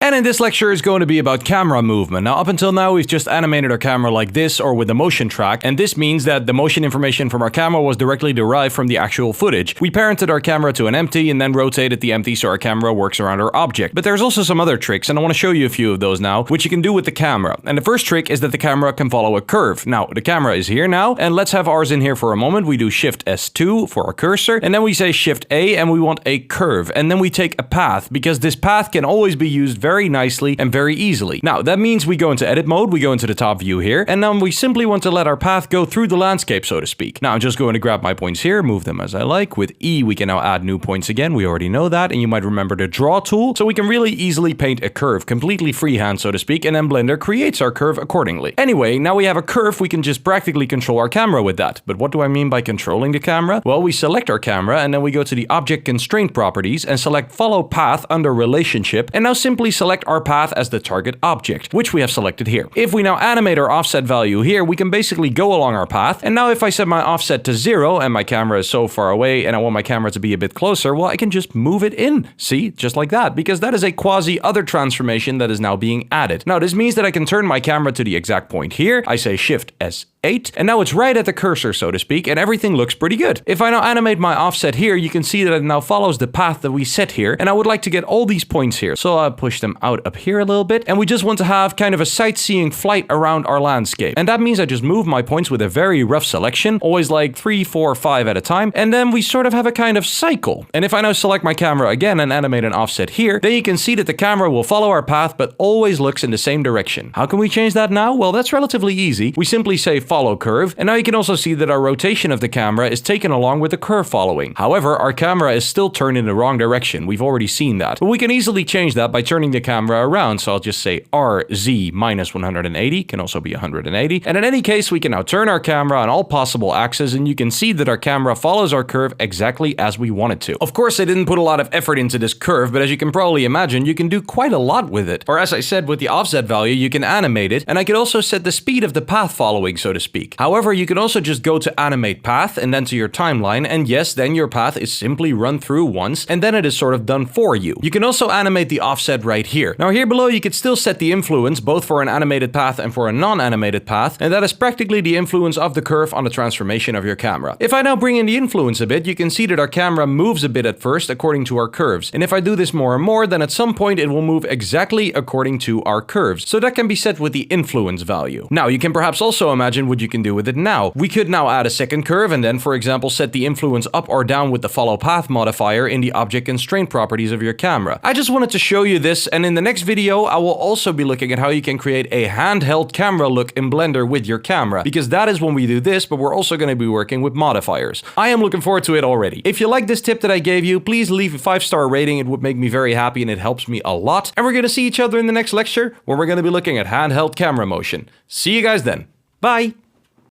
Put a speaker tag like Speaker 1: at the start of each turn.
Speaker 1: And in this lecture is going to be about camera movement. Now, up until now, we've just animated our camera like this or with the motion track, and this means that the motion information from our camera was directly derived from the actual footage. We parented our camera to an empty and then rotated the empty so our camera works around our object. But there's also some other tricks, and I want to show you a few of those now, which you can do with the camera. And the first trick is that the camera can follow a curve. Now, the camera is here now, and let's have ours in here for a moment. We do Shift S2 for our cursor, and then we say Shift A, and we want a curve. And then we take a path, because this path can always be used very nicely and very easily. Now, that means we go into edit mode, we go into the top view here, and now we simply want to let our path go through the landscape, so to speak. Now, I'm just going to grab my points here, move them as I like. With E, we can now add new points again. We already know that, and you might remember the draw tool, so we can really easily paint a curve, completely freehand, so to speak, and then Blender creates our curve accordingly. Anyway, now we have a curve, we can just practically control our camera with that. But what do I mean by controlling the camera? Well, we select our camera, and then we go to the Object Constraint Properties and select Follow Path under Relationship, and now simply select our path as the target object, which we have selected here. If we now animate our offset value here, we can basically go along our path, and now if I set my offset to 0 and my camera is so far away and I want my camera to be a bit closer, well, I can just move it in. See? Just like that, because that is a quasi-other transformation that is now being added. Now, this means that I can turn my camera to the exact point here. I say Shift S8, and now it's right at the cursor, so to speak, and everything looks pretty good. If I now animate my offset here, you can see that it now follows the path that we set here, and I would like to get all these points here. So I'll push them out up here a little bit, and we just want to have kind of a sightseeing flight around our landscape. And that means I just move my points with a very rough selection, always like 3, 4, 5 at a time, and then we sort of have a kind of cycle. And if I now select my camera again and animate an offset here, then you can see that the camera will follow our path, but always looks in the same direction. How can we change that now? Well, that's relatively easy. We simply say follow curve, and now you can also see that our rotation of the camera is taken along with the curve following. However, our camera is still turned in the wrong direction. We've already seen that. But we can easily change that by turning the camera around. So I'll just say RZ minus 180, can also be 180. And in any case, we can now turn our camera on all possible axes, and you can see that our camera follows our curve exactly as we want it to. Of course, I didn't put a lot of effort into this curve, but as you can probably imagine, you can do quite a lot with it. Or as I said, with the offset value, you can animate it, and I could also set the speed of the path following, so to speak. However, you can also just go to animate path and then to your timeline, and yes, then your path is simply run through once, and then it is sort of done for you. You can also animate the offset right here. Now here below, you could still set the influence, both for an animated path and for a non-animated path, and that is practically the influence of the curve on the transformation of your camera. If I now bring in the influence a bit, you can see that our camera moves a bit at first according to our curves. And if I do this more and more, then at some point it will move exactly according to our curves. So that can be set with the influence value. Now, you can perhaps also imagine what you can do with it now. We could now add a second curve and then, for example, set the influence up or down with the follow path modifier in the object constraint properties of your camera. I just wanted to show you this, and in the next video, I will also be looking at how you can create a handheld camera look in Blender with your camera, because that is when we do this, but we're also going to be working with modifiers. I am looking forward to it already. If you like this tip that I gave you, please leave a 5-star rating. It would make me very happy and it helps me a lot. And we're going to see each other in the next lecture where we're going to be looking at handheld camera motion. See you guys then. Bye!